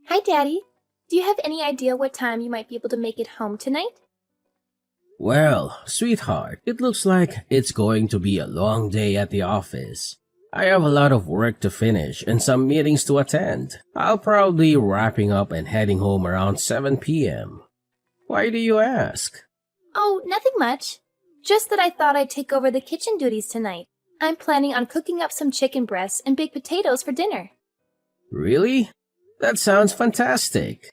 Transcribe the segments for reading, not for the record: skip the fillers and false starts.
Hi, Daddy. Do you have any idea what time you might be able to make it home tonight? Well, sweetheart, it looks like it's going to be a long day at the office. I have a lot of work to finish and some meetings to attend. I'll probably be wrapping up and heading home around 7 p.m. Why do you ask? Oh, nothing much. Just that I thought I'd take over the kitchen duties tonight. I'm planning on cooking up some chicken breasts and baked potatoes for dinner. Really? That sounds fantastic.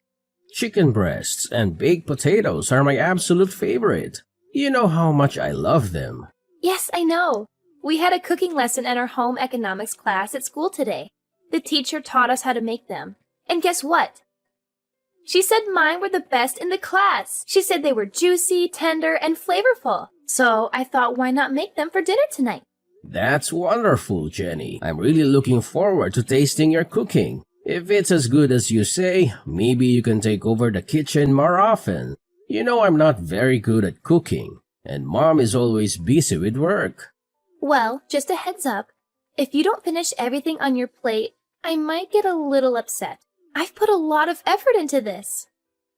Chicken breasts and baked potatoes are my absolute favorite. You know how much I love them. Yes, I know. We had a cooking lesson in our home economics class at school today. The teacher taught us how to make them. And guess what? She said mine were the best in the class. She said they were juicy, tender, and flavorful. So I thought, why not make them for dinner tonight? That's wonderful, Jenny. I'm really looking forward to tasting your cooking. If it's as good as you say, maybe you can take over the kitchen more often. You know I'm not very good at cooking, and Mom is always busy with work. Well, just a heads up. If you don't finish everything on your plate, I might get a little upset. I've put a lot of effort into this.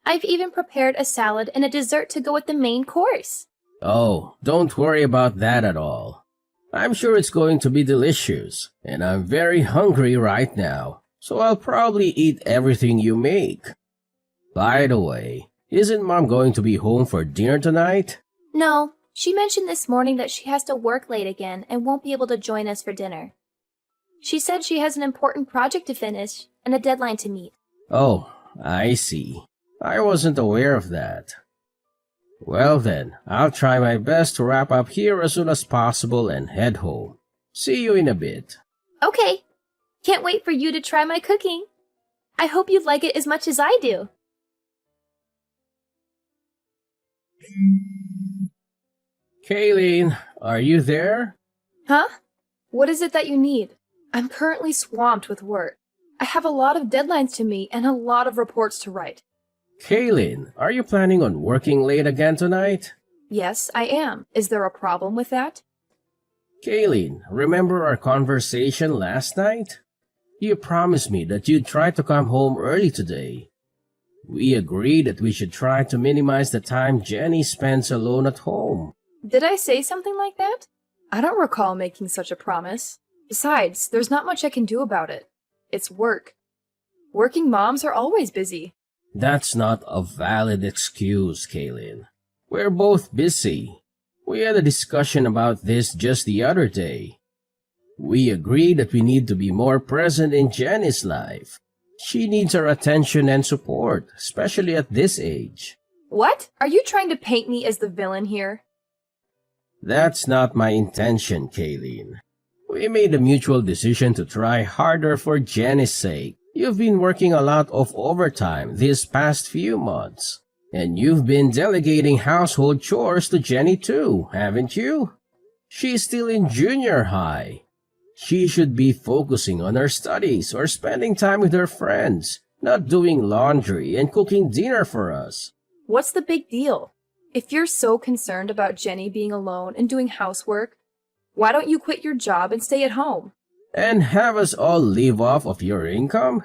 I've even prepared a salad and a dessert to go with the main course. Oh, don't worry about that at all. I'm sure it's going to be delicious, and I'm very hungry right now, so I'll probably eat everything you make. By the way, isn't Mom going to be home for dinner tonight? No, she mentioned this morning that she has to work late again and won't be able to join us for dinner. She said she has an important project to finish and a deadline to meet. Oh, I see. I wasn't aware of that. Well then, I'll try my best to wrap up here as soon as possible and head home. See you in a bit. Okay. Can't wait for you to try my cooking. I hope you like it as much as I do. Kayleen, are you there? Huh? What is it that you need? I'm currently swamped with work. I have a lot of deadlines to meet and a lot of reports to write. Kayleen, are you planning on working late again tonight? Yes, I am. Is there a problem with that? Kayleen, remember our conversation last night? You promised me that you'd try to come home early today. We agreed that we should try to minimize the time Jenny spends alone at home. Did I say something like that? I don't recall making such a promise. Besides, there's not much I can do about it. It's work. Working moms are always busy. That's not a valid excuse, Kayleen. We're both busy. We had a discussion about this just the other day. We agreed that we need to be more present in Jenny's life. She needs our attention and support, especially at this age. What? Are you trying to paint me as the villain here? That's not my intention, Kayleen. We made a mutual decision to try harder for Jenny's sake. You've been working a lot of overtime these past few months. And you've been delegating household chores to Jenny too, haven't you? She's still in junior high. She should be focusing on her studies or spending time with her friends, not doing laundry and cooking dinner for us. What's the big deal? If you're so concerned about Jenny being alone and doing housework, why don't you quit your job and stay at home? And have us all live off of your income?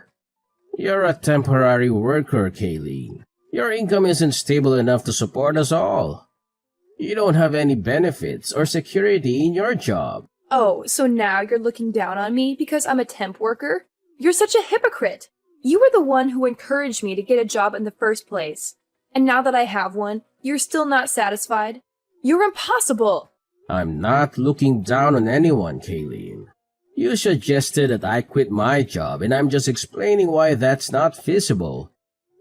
You're a temporary worker, Kayleen. Your income isn't stable enough to support us all. You don't have any benefits or security in your job. Oh, so now you're looking down on me because I'm a temp worker? You're such a hypocrite. You were the one who encouraged me to get a job in the first place. And now that I have one, you're still not satisfied? You're impossible. I'm not looking down on anyone, Kayleen. You suggested that I quit my job, and I'm just explaining why that's not feasible.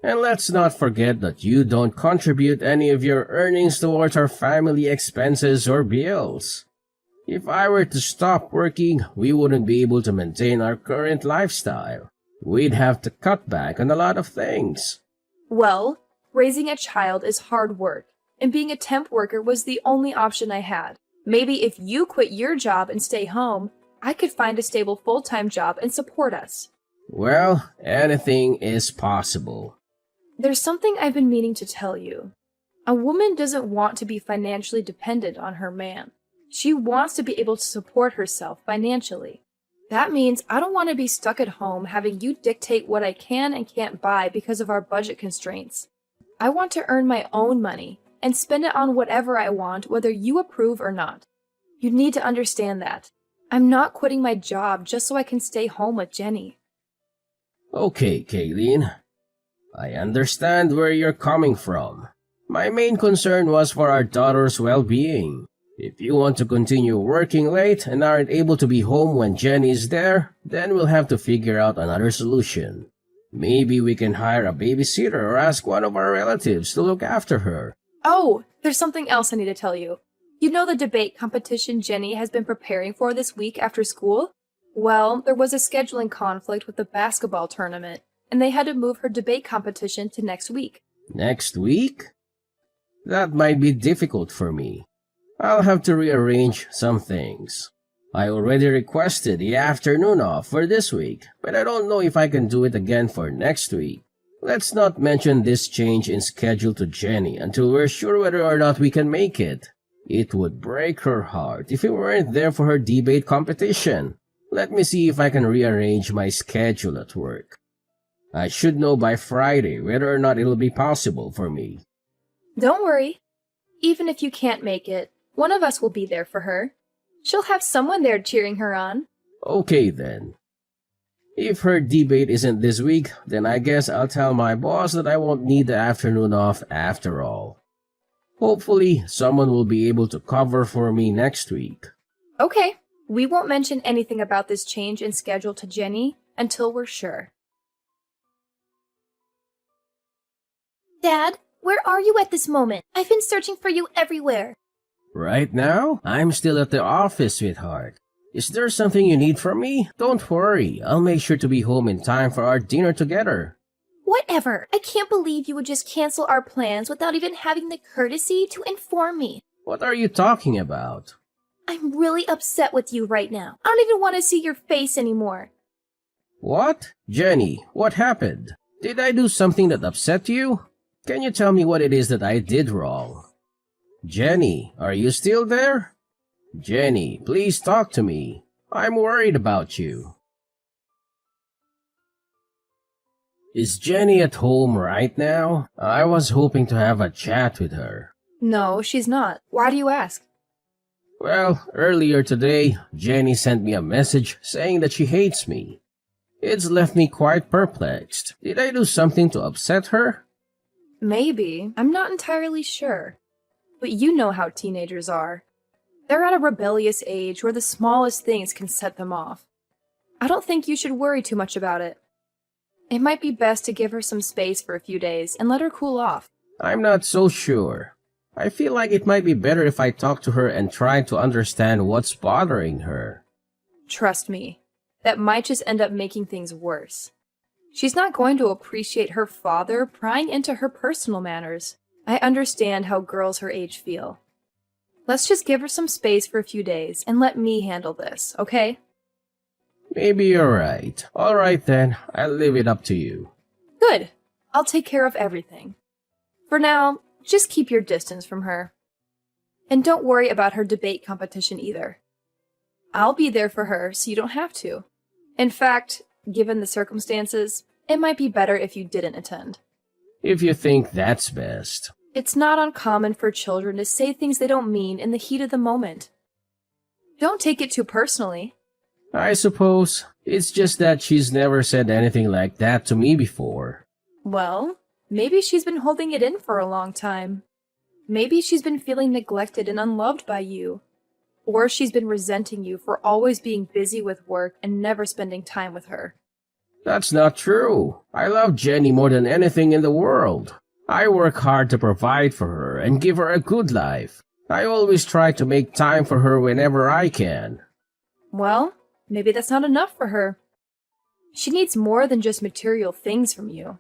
And let's not forget that you don't contribute any of your earnings towards our family expenses or bills. If I were to stop working, we wouldn't be able to maintain our current lifestyle. We'd have to cut back on a lot of things. Well, raising a child is hard work, and being a temp worker was the only option I had. Maybe if you quit your job and stay home, I could find a stable full-time job and support us. Well, anything is possible. There's something I've been meaning to tell you. A woman doesn't want to be financially dependent on her man. She wants to be able to support herself financially. That means I don't want to be stuck at home having you dictate what I can and can't buy because of our budget constraints. I want to earn my own money and spend it on whatever I want, whether you approve or not. You need to understand that. I'm not quitting my job just so I can stay home with Jenny. Okay, Kayleen. I understand where you're coming from. My main concern was for our daughter's well-being. If you want to continue working late and aren't able to be home when Jenny is there, then we'll have to figure out another solution. Maybe we can hire a babysitter or ask one of our relatives to look after her. Oh, there's something else I need to tell you. You know the debate competition Jenny has been preparing for this week after school? Well, there was a scheduling conflict with the basketball tournament, and they had to move her debate competition to next week. Next week? That might be difficult for me. I'll have to rearrange some things. I already requested the afternoon off for this week, but I don't know if I can do it again for next week. Let's not mention this change in schedule to Jenny until we're sure whether or not we can make it. It would break her heart if we weren't there for her debate competition. Let me see if I can rearrange my schedule at work. I should know by Friday whether or not it'll be possible for me. Don't worry. Even if you can't make it, one of us will be there for her. She'll have someone there cheering her on. Okay then. If her debate isn't this week, then I guess I'll tell my boss that I won't need the afternoon off after all. Hopefully, someone will be able to cover for me next week. Okay, we won't mention anything about this change in schedule to Jenny until we're sure. Dad, where are you at this moment? I've been searching for you everywhere. Right now, I'm still at the office, sweetheart. Is there something you need from me? Don't worry, I'll make sure to be home in time for our dinner together. Whatever. I can't believe you would just cancel our plans without even having the courtesy to inform me. What are you talking about? I'm really upset with you right now. I don't even want to see your face anymore. What? Jenny, what happened? Did I do something that upset you? Can you tell me what it is that I did wrong? Jenny, are you still there? Jenny, please talk to me. I'm worried about you. Is Jenny at home right now? I was hoping to have a chat with her. No, she's not. Why do you ask? Well, earlier today, Jenny sent me a message saying that she hates me. It's left me quite perplexed. Did I do something to upset her? Maybe. I'm not entirely sure. But you know how teenagers are. They're at a rebellious age where the smallest things can set them off. I don't think you should worry too much about it. It might be best to give her some space for a few days and let her cool off. I'm not so sure. I feel like it might be better if I talk to her and try to understand what's bothering her. Trust me, that might just end up making things worse. She's not going to appreciate her father prying into her personal matters. I understand how girls her age feel. Let's just give her some space for a few days and let me handle this, okay? Maybe you're right. All right then, I'll leave it up to you. Good. I'll take care of everything. For now, just keep your distance from her. And don't worry about her debate competition either. I'll be there for her so you don't have to. In fact, given the circumstances, it might be better if you didn't attend. If you think that's best. It's not uncommon for children to say things they don't mean in the heat of the moment. Don't take it too personally. I suppose. It's just that she's never said anything like that to me before. Well, maybe she's been holding it in for a long time. Maybe she's been feeling neglected and unloved by you. Or she's been resenting you for always being busy with work and never spending time with her. That's not true. I love Jenny more than anything in the world. I work hard to provide for her and give her a good life. I always try to make time for her whenever I can. Well, maybe that's not enough for her. She needs more than just material things from you.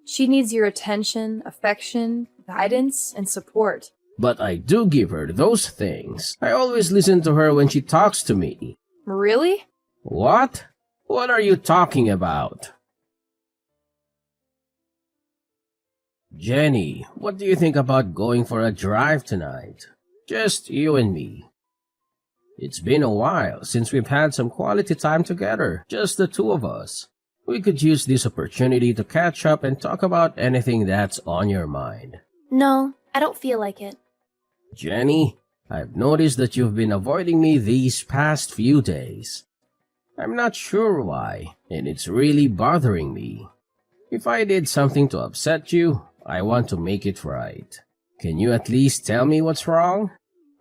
She needs your attention, affection, guidance, and support. But I do give her those things. I always listen to her when she talks to me. Really? What? What are you talking about? Jenny, what do you think about going for a drive tonight? Just you and me. It's been a while since we've had some quality time together, just the two of us. We could use this opportunity to catch up and talk about anything that's on your mind. No, I don't feel like it. Jenny, I've noticed that you've been avoiding me these past few days. I'm not sure why, and it's really bothering me. If I did something to upset you, I want to make it right. Can you at least tell me what's wrong?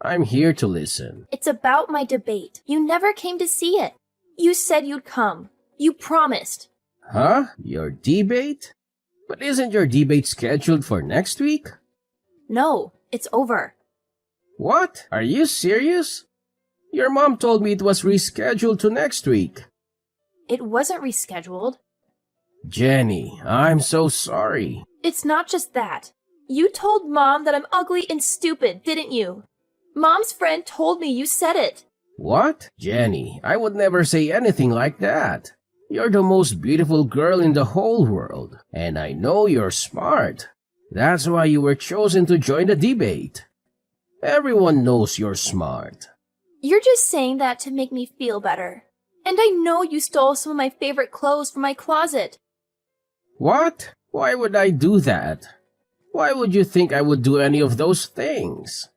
I'm here to listen. It's about my debate. You never came to see it. You said you'd come. You promised. Huh? Your debate? But isn't your debate scheduled for next week? No, it's over. What? Are you serious? Your mom told me it was rescheduled to next week. It wasn't rescheduled. Jenny, I'm so sorry. It's not just that. You told Mom that I'm ugly and stupid, didn't you? Mom's friend told me you said it. What? Jenny, I would never say anything like that. You're the most beautiful girl in the whole world, and I know you're smart. That's why you were chosen to join the debate. Everyone knows you're smart. You're just saying that to make me feel better. And I know you stole some of my favorite clothes from my closet. What? Why would I do that? Why would you think I would do any of those things?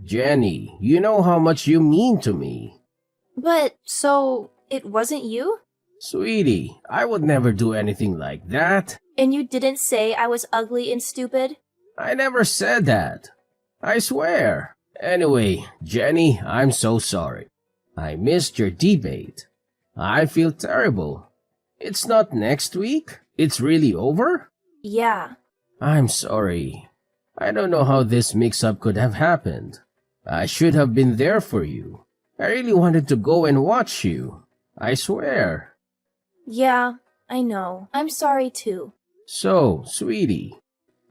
Jenny, you know how much you mean to me. But, so, it wasn't you? Sweetie, I would never do anything like that. And you didn't say I was ugly and stupid? I never said that. I swear. Anyway, Jenny, I'm so sorry. I missed your debate. I feel terrible. It's not next week? It's really over? Yeah. I'm sorry. I don't know how this mix-up could have happened. I should have been there for you. I really wanted to go and watch you. I swear. Yeah, I know. I'm sorry too. So, sweetie,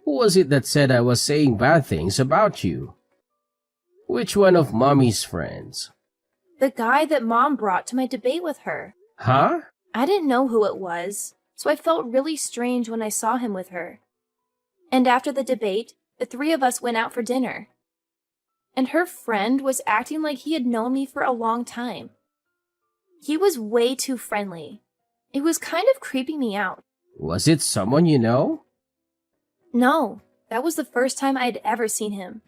who was it that said I was saying bad things about you? Which one of Mommy's friends? The guy that Mom brought to my debate with her. Huh? I didn't know who it was, so I felt really strange when I saw him with her. And after the debate, the three of us went out for dinner. And her friend was acting like he had known me for a long time. He was way too friendly. It was kind of creeping me out. Was it someone you know? No, that was the first time I'd ever seen him.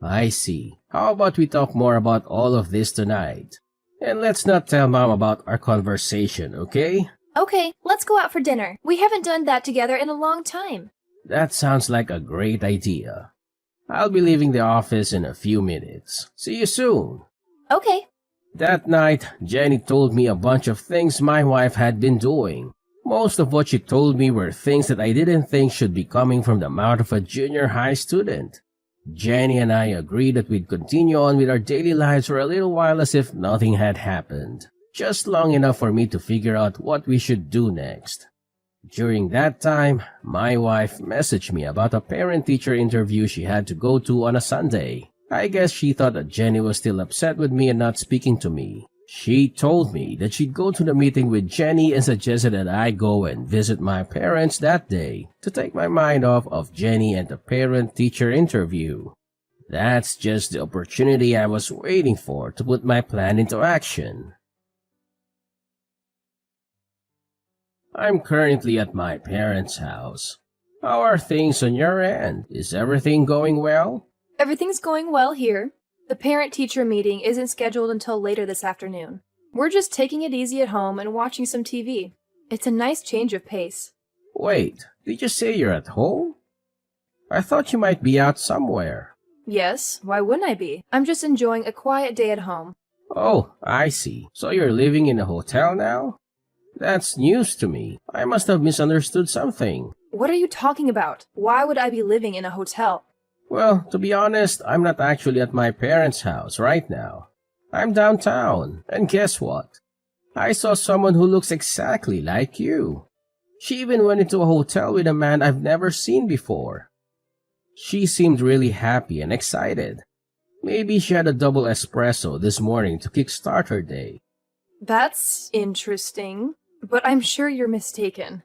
I see. How about we talk more about all of this tonight? And let's not tell Mom about our conversation, okay? Okay, let's go out for dinner. We haven't done that together in a long time. That sounds like a great idea. I'll be leaving the office in a few minutes. See you soon. Okay. That night, Jenny told me a bunch of things my wife had been doing. Most of what she told me were things that I didn't think should be coming from the mouth of a junior high student. Jenny and I agreed that we'd continue on with our daily lives for a little while as if nothing had happened, just long enough for me to figure out what we should do next. During that time, my wife messaged me about a parent-teacher interview she had to go to on a Sunday. I guess she thought that Jenny was still upset with me and not speaking to me. She told me that she'd go to the meeting with Jenny and suggested that I go and visit my parents that day to take my mind off of Jenny and the parent-teacher interview. That's just the opportunity I was waiting for to put my plan into action. I'm currently at my parents' house. How are things on your end? Is everything going well? Everything's going well here. The parent-teacher meeting isn't scheduled until later this afternoon. We're just taking it easy at home and watching some TV. It's a nice change of pace. Wait, did you say you're at home? I thought you might be out somewhere. Yes, why wouldn't I be? I'm just enjoying a quiet day at home. Oh, I see. So you're living in a hotel now? That's news to me. I must have misunderstood something. What are you talking about? Why would I be living in a hotel? Well, to be honest, I'm not actually at my parents' house right now. I'm downtown, and guess what? I saw someone who looks exactly like you. She even went into a hotel with a man I've never seen before. She seemed really happy and excited. Maybe she had a double espresso this morning to kickstart her day. That's interesting, but I'm sure you're mistaken.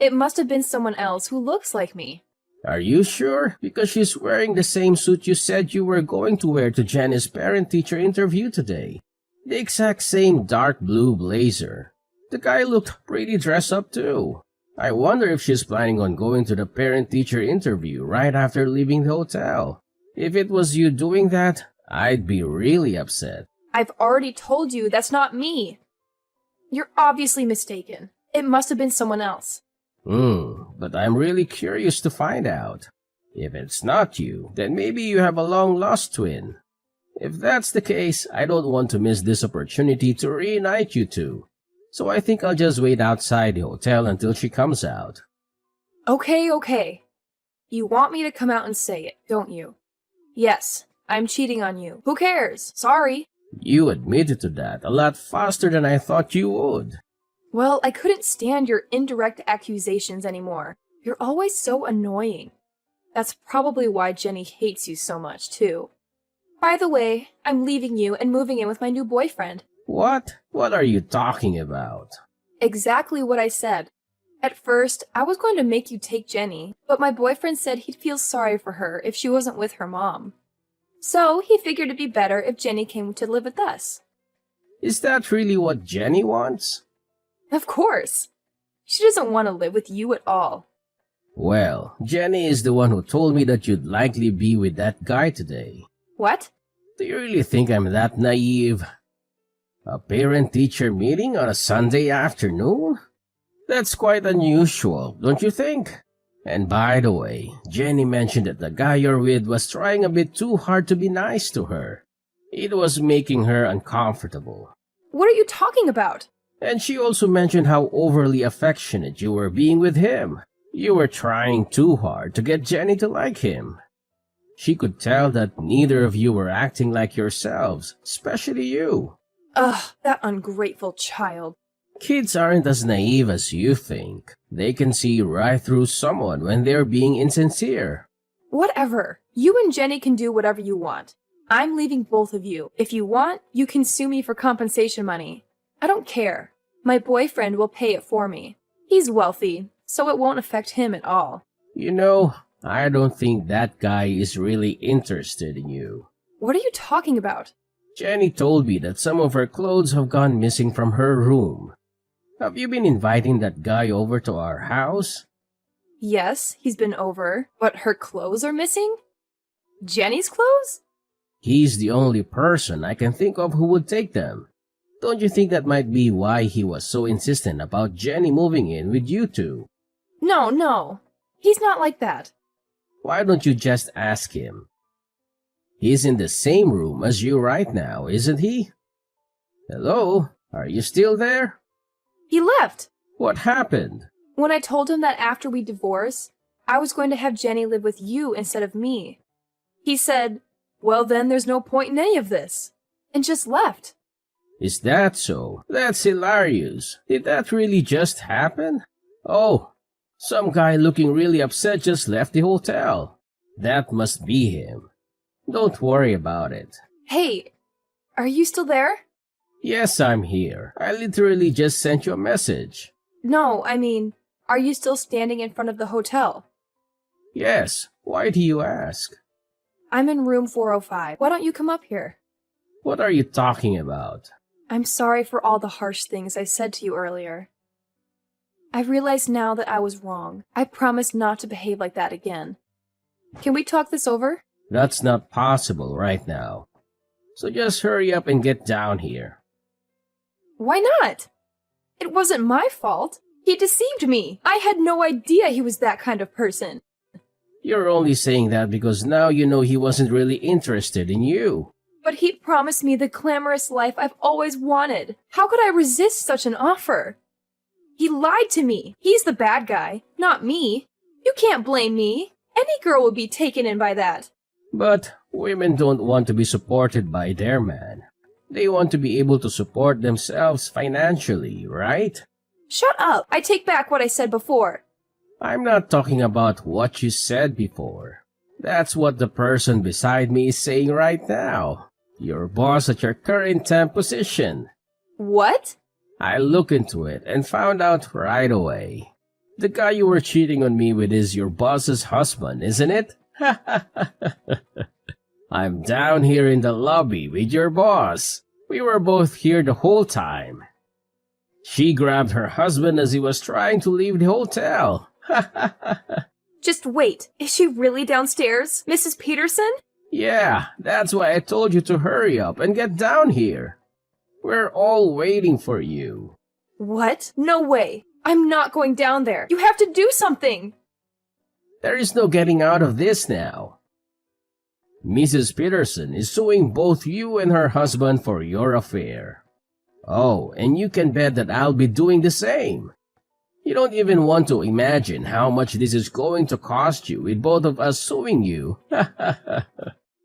It must have been someone else who looks like me. Are you sure? Because she's wearing the same suit you said you were going to wear to Jenny's parent-teacher interview today. The exact same dark blue blazer. The guy looked pretty dressed up too. I wonder if she's planning on going to the parent-teacher interview right after leaving the hotel. If it was you doing that, I'd be really upset. I've already told you that's not me. You're obviously mistaken. It must have been someone else. But I'm really curious to find out. If it's not you, then maybe you have a long-lost twin. If that's the case, I don't want to miss this opportunity to reunite you two. So I think I'll just wait outside the hotel until she comes out. Okay. You want me to come out and say it, don't you? Yes, I'm cheating on you. Who cares? Sorry. You admitted to that a lot faster than I thought you would. Well, I couldn't stand your indirect accusations anymore. You're always so annoying. That's probably why Jenny hates you so much, too. By the way, I'm leaving you and moving in with my new boyfriend. What? What are you talking about? Exactly what I said. At first, I was going to make you take Jenny, but my boyfriend said he'd feel sorry for her if she wasn't with her mom. So he figured it'd be better if Jenny came to live with us. Is that really what Jenny wants? Of course. She doesn't want to live with you at all. Well, Jenny is the one who told me that you'd likely be with that guy today. What? Do you really think I'm that naive? A parent-teacher meeting on a Sunday afternoon? That's quite unusual, don't you think? And by the way, Jenny mentioned that the guy you're with was trying a bit too hard to be nice to her. It was making her uncomfortable. What are you talking about? And she also mentioned how overly affectionate you were being with him. You were trying too hard to get Jenny to like him. She could tell that neither of you were acting like yourselves, especially you. Ugh, that ungrateful child. Kids aren't as naive as you think. They can see right through someone when they're being insincere. Whatever. You and Jenny can do whatever you want. I'm leaving both of you. If you want, you can sue me for compensation money. I don't care. My boyfriend will pay it for me. He's wealthy, so it won't affect him at all. You know, I don't think that guy is really interested in you. What are you talking about? Jenny told me that some of her clothes have gone missing from her room. Have you been inviting that guy over to our house? Yes, he's been over, but her clothes are missing? Jenny's clothes? He's the only person I can think of who would take them. Don't you think that might be why he was so insistent about Jenny moving in with you two? No. He's not like that. Why don't you just ask him? He's in the same room as you right now, isn't he? Hello? Are you still there? He left. What happened? When I told him that after we divorce, I was going to have Jenny live with you instead of me. He said, well then there's no point in any of this, and just left. Is that so? That's hilarious. Did that really just happen? Oh, some guy looking really upset just left the hotel. That must be him. Don't worry about it. Hey, are you still there? Yes, I'm here. I literally just sent you a message. No, I mean, are you still standing in front of the hotel? Yes. Why do you ask? I'm in room 405. Why don't you come up here? What are you talking about? I'm sorry for all the harsh things I said to you earlier. I realize now that I was wrong. I promise not to behave like that again. Can we talk this over? That's not possible right now. So just hurry up and get down here. Why not? It wasn't my fault. He deceived me. I had no idea he was that kind of person. You're only saying that because now you know he wasn't really interested in you. But he promised me the glamorous life I've always wanted. How could I resist such an offer? He lied to me. He's the bad guy, not me. You can't blame me. Any girl would be taken in by that. But women don't want to be supported by their man. They want to be able to support themselves financially, right? Shut up. I take back what I said before. I'm not talking about what you said before. That's what the person beside me is saying right now. Your boss at your current temp position. What? I looked into it and found out right away. The guy you were cheating on me with is your boss's husband, isn't it? I'm down here in the lobby with your boss. We were both here the whole time. She grabbed her husband as he was trying to leave the hotel. Just wait. Is she really downstairs, Mrs. Peterson? Yeah, that's why I told you to hurry up and get down here. We're all waiting for you. What? No way. I'm not going down there. You have to do something. There is no getting out of this now. Mrs. Peterson is suing both you and her husband for your affair. Oh, and you can bet that I'll be doing the same. You don't even want to imagine how much this is going to cost you with both of us suing you.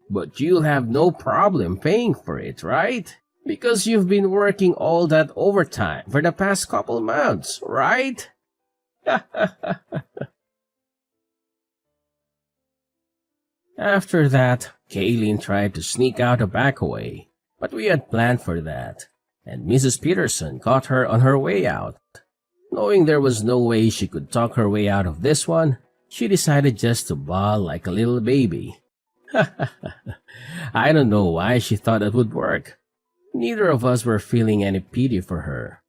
But you'll have no problem paying for it, right? Because you've been working all that overtime for the past couple months, right? After that, Kaylin tried to sneak out a back way, but we had planned for that, and Mrs. Peterson caught her on her way out. Knowing there was no way she could talk her way out of this one, she decided just to bawl like a little baby. I don't know why she thought it would work. Neither of us were feeling any pity for her.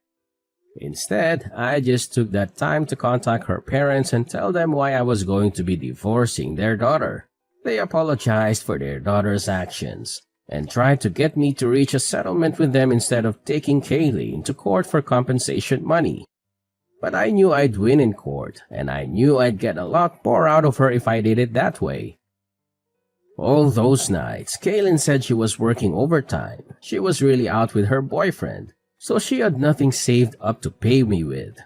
Instead, I just took that time to contact her parents and tell them why I was going to be divorcing their daughter. They apologized for their daughter's actions and tried to get me to reach a settlement with them instead of taking Kaylin to court for compensation money. But I knew I'd win in court, and I knew I'd get a lot more out of her if I did it that way. All those nights, Kaylin said she was working overtime. She was really out with her boyfriend, so she had nothing saved up to pay me with.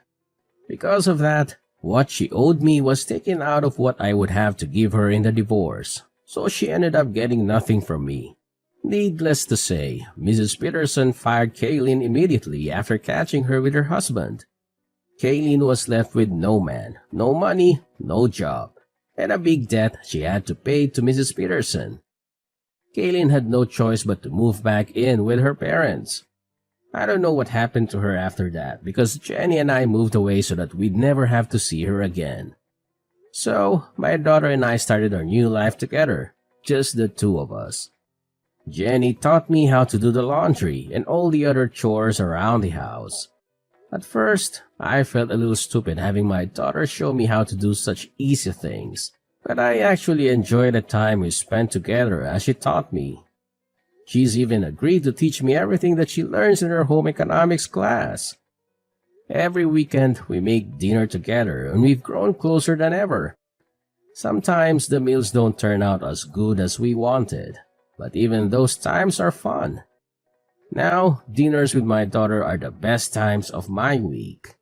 Because of that, what she owed me was taken out of what I would have to give her in the divorce, so she ended up getting nothing from me. Needless to say, Mrs. Peterson fired Kaylin immediately after catching her with her husband. Kaylin was left with no man, no money, no job, and a big debt she had to pay to Mrs. Peterson. Kaylin had no choice but to move back in with her parents. I don't know what happened to her after that because Jenny and I moved away so that we'd never have to see her again. So, my daughter and I started our new life together, just the two of us. Jenny taught me how to do the laundry and all the other chores around the house. At first, I felt a little stupid having my daughter show me how to do such easy things, but I actually enjoyed the time we spent together as she taught me. She's even agreed to teach me everything that she learns in her home economics class. Every weekend, we make dinner together and we've grown closer than ever. Sometimes the meals don't turn out as good as we wanted, but even those times are fun. Now, dinners with my daughter are the best times of my week.